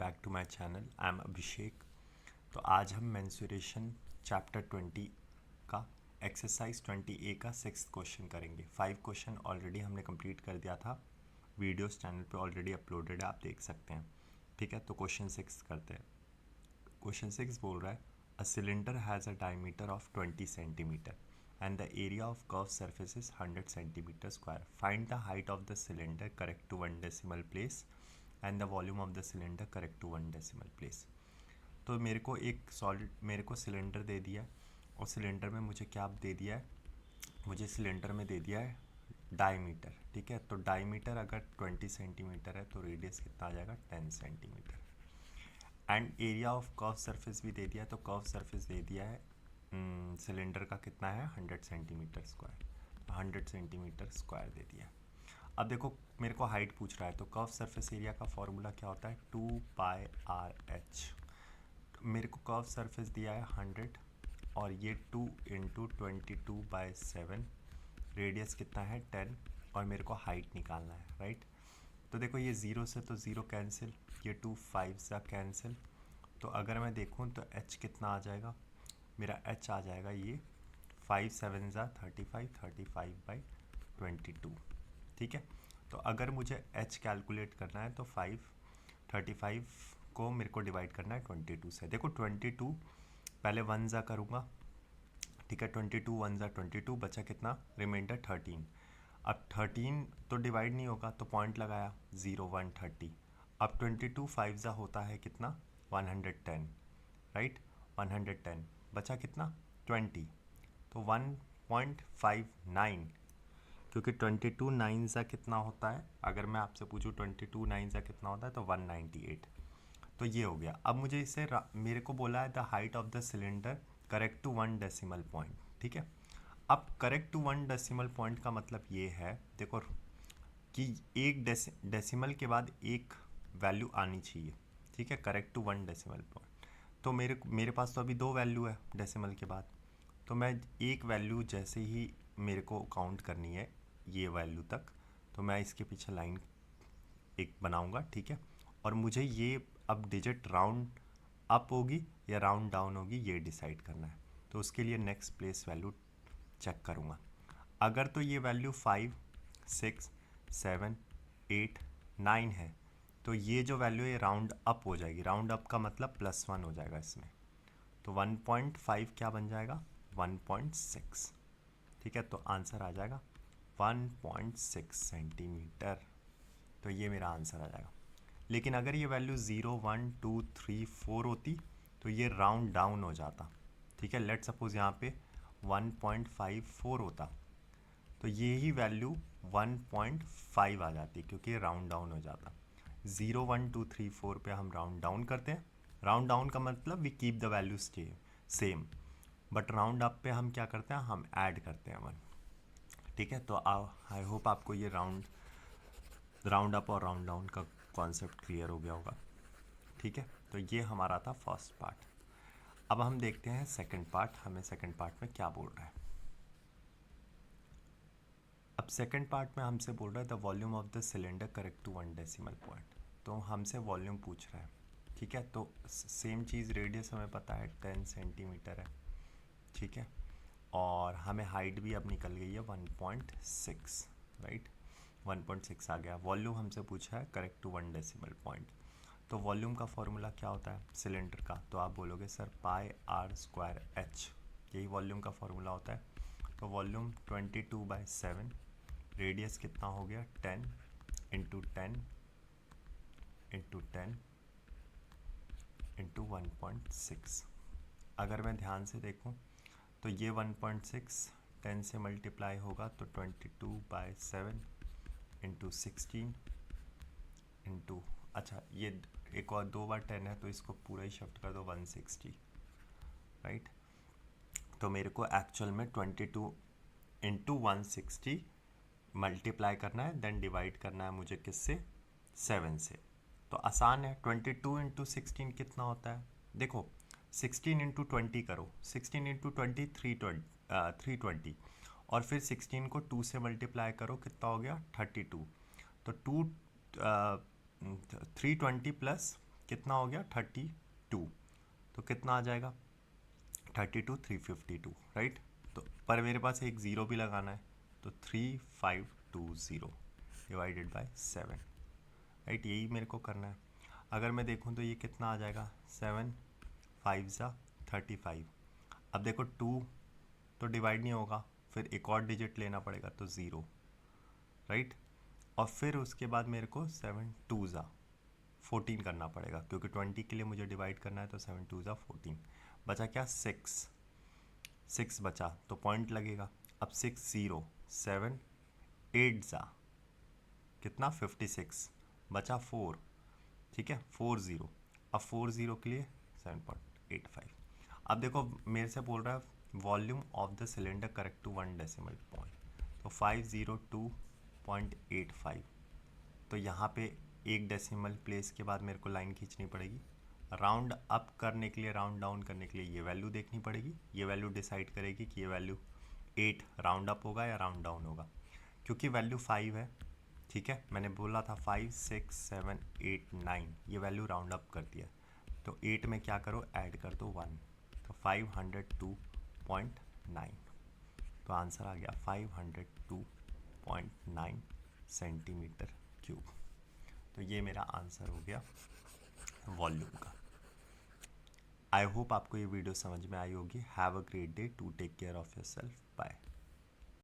Back to my channel. I am Abhishek. तो आज हम मेंसुरेशन चैप्टर 20 का एक्सरसाइज 20A का 6th क्वेश्चन करेंगे। 5 क्वेश्चन ऑलरेडी हमने कंप्लीट कर दिया था, वीडियोस चैनल पे ऑलरेडी अपलोडेड है, आप देख सकते हैं। ठीक है, तो क्वेश्चन 6 करते हैं। क्वेश्चन 6 बोल रहा है a cylinder has a diameter of 20 centimetre and the area of curved surface is 100 centimeter square. Find the height of the cylinder correct to 1 decimal place and the volume of the cylinder correct to 1 decimal place. तो मेरे को cylinder दे दिया है और cylinder में मुझे क्या दे दिया है, मुझे सिलेंडर में दे दिया है डायमीटर। ठीक है, तो डायमीटर अगर 20 सेंटीमीटर है तो रेडियस कितना आ जाएगा 10 centimetre. And area of curve surface भी दे दिया है, तो कर्व सरफेस दे दिया है सिलेंडर का कितना है 100 सेंटीमीटर स्क्वायर, 100 सेंटीमीटर स्क्वायर दे दिया है। अब देखो मेरे को हाइट पूछ रहा है, तो कर्व सरफेस एरिया का फॉर्मूला क्या होता है 2πr/h। मेरे को कर्व सरफेस दिया है 100 और ये 2 × 22/7, रेडियस कितना है 10 और मेरे को हाइट निकालना है, राइट। तो देखो ये 0 से तो 0 कैंसिल, ये 2 5 सा कैंसिल, तो अगर मैं देखूँ तो h कितना आ जाएगा, मेरा h आ जाएगा ये 5 7 ज़ा 35, 35/22। ठीक है, तो अगर मुझे h कैलकुलेट करना है तो 35 को मेरे को डिवाइड करना है 22 से। देखो 22 पहले 1 ज़ा करूँगा, ठीक है, 22 1 ज़ा 22, बचा कितना रिमाइंडर 13। अब 13 तो डिवाइड नहीं होगा तो पॉइंट लगाया 0 1 30। अब 22 5 ज़ा होता है कितना 110, राइट, 110 बचा कितना 20, तो 1.59, क्योंकि 22 9 ज़ा कितना होता है, अगर मैं आपसे पूछूँ 22 9 ज़ा कितना होता है तो 198। तो ये हो गया। अब मुझे इससे मेरे को बोला है the height of the cylinder correct to 1 decimal point. ठीक है, अब करेक्ट टू 1 डेसिमल पॉइंट का मतलब ये है, देखो कि एक डेसिमल के बाद एक वैल्यू आनी चाहिए। ठीक है, करेक्ट टू 1 डेसिमल पॉइंट। तो मेरे पास तो अभी 2 वैल्यू है डेसिमल के बाद, तो मैं एक वैल्यू जैसे ही मेरे को काउंट करनी है ये वैल्यू तक, तो मैं इसके पीछे लाइन एक बनाऊंगा। ठीक है, और मुझे ये अब डिजिट राउंड अप होगी या राउंड डाउन होगी ये डिसाइड करना है। तो उसके लिए नेक्स्ट प्लेस वैल्यू चेक करूँगा। अगर तो ये वैल्यू 5 6 7 8 9 है तो ये जो वैल्यू है राउंड अप हो जाएगी। राउंड अप का मतलब +1 हो जाएगा इसमें, तो 1.5 क्या बन जाएगा 1.6। ठीक है, तो आंसर आ जाएगा 1.6 सेंटीमीटर। तो ये मेरा आंसर आ जाएगा। लेकिन अगर ये वैल्यू 0 1 2 3 4 होती तो ये राउंड डाउन हो जाता। ठीक है, लेट सपोज यहाँ पे 1.54 होता तो ये ही वैल्यू 1.5 आ जाती, क्योंकि राउंड डाउन हो जाता। 0 1 2 3 4 पे हम राउंड डाउन करते हैं। राउंड डाउन का मतलब we keep the value same, but round up पे हम क्या करते हैं, हम ऐड करते हैं 1। ठीक है, तो आई होप आपको ये राउंड अप और राउंड डाउन का कॉन्सेप्ट क्लियर हो गया होगा। ठीक है, तो ये हमारा था फर्स्ट पार्ट। अब हम देखते हैं सेकंड पार्ट, हमें सेकंड पार्ट में क्या बोल रहा है। अब सेकंड पार्ट में हमसे बोल रहा है the volume of the cylinder correct to 1 decimal point. तो हमसे वॉल्यूम पूछ रहा है। ठीक है, तो सेम चीज़, रेडियस हमें पता है 10 सेंटीमीटर है। ठीक है, और हमें हाइट भी अब निकल गई है 1.6, राइट, 1.6 आ गया। वॉल्यूम हमसे पूछा है करेक्ट टू 1 डेसिमल पॉइंट। तो वॉल्यूम का फॉर्मूला क्या होता है सिलेंडर का, तो आप बोलोगे सर πr²h, यही वॉल्यूम का फॉर्मूला होता है। तो वॉल्यूम 22/7, रेडियस कितना हो गया 10 × 10 × 10 × 1.6। अगर मैं ध्यान से देखूं तो ये 1.6 10 से मल्टीप्लाई होगा तो 22/7 × 16 इंटू, अच्छा ये एक और 2 बार 10 है तो इसको पूरा ही शिफ्ट कर दो 160, राइट। तो मेरे को एक्चुअल में 22 × 160 मल्टीप्लाई करना है, देन डिवाइड करना है मुझे किससे 7 से। तो आसान है, 22 × 16 कितना होता है, देखो 16 × 20 करो, 16 × 20 320, और फिर 16 को 2 से मल्टीप्लाई करो, कितना हो गया 32। तो 320 प्लस कितना हो गया 32, तो कितना आ जाएगा 32 352, राइट। तो पर मेरे पास एक ज़ीरो भी लगाना है, तो 3520 डिवाइडेड बाय 7, राइट, यही मेरे को करना है। अगर मैं देखूँ तो ये कितना आ जाएगा 7 5 ज़ा 35। अब देखो 2 तो डिवाइड नहीं होगा, फिर एक और डिजिट लेना पड़ेगा तो 0, राइट। और फिर उसके बाद मेरे को 7 2 ज़ा 14 करना पड़ेगा, क्योंकि 20 के लिए मुझे डिवाइड करना है, तो 7 2 ज़ा 14। बचा क्या 6 बचा, तो पॉइंट लगेगा। अब 6 0 7 8 ज़ा कितना 56, बचा 4, ठीक है 4 0। अब 4 0 के लिए 7.85। अब देखो मेरे से बोल रहा है volume of the cylinder correct to 1 decimal point, तो 502.85। तो यहाँ पे एक डेसिमल प्लेस के बाद मेरे को लाइन खींचनी पड़ेगी। राउंड अप करने के लिए, राउंड डाउन करने के लिए ये वैल्यू देखनी पड़ेगी। ये वैल्यू डिसाइड करेगी कि ये वैल्यू 8 राउंड अप होगा या राउंड डाउन होगा। क्योंकि वैल्यू 5 है, ठीक है, मैंने बोला था 5 6 7 8 9, ये वैल्यू राउंड अप कर दिया। तो 8 में क्या करो, ऐड कर दो 1, तो 502.9। तो आंसर आ गया 502.9 सेंटीमीटर क्यूब। तो ये मेरा आंसर हो गया वॉल्यूम का। आई होप आपको ये वीडियो समझ में आई होगी। Have a great day, to take care of yourself, bye.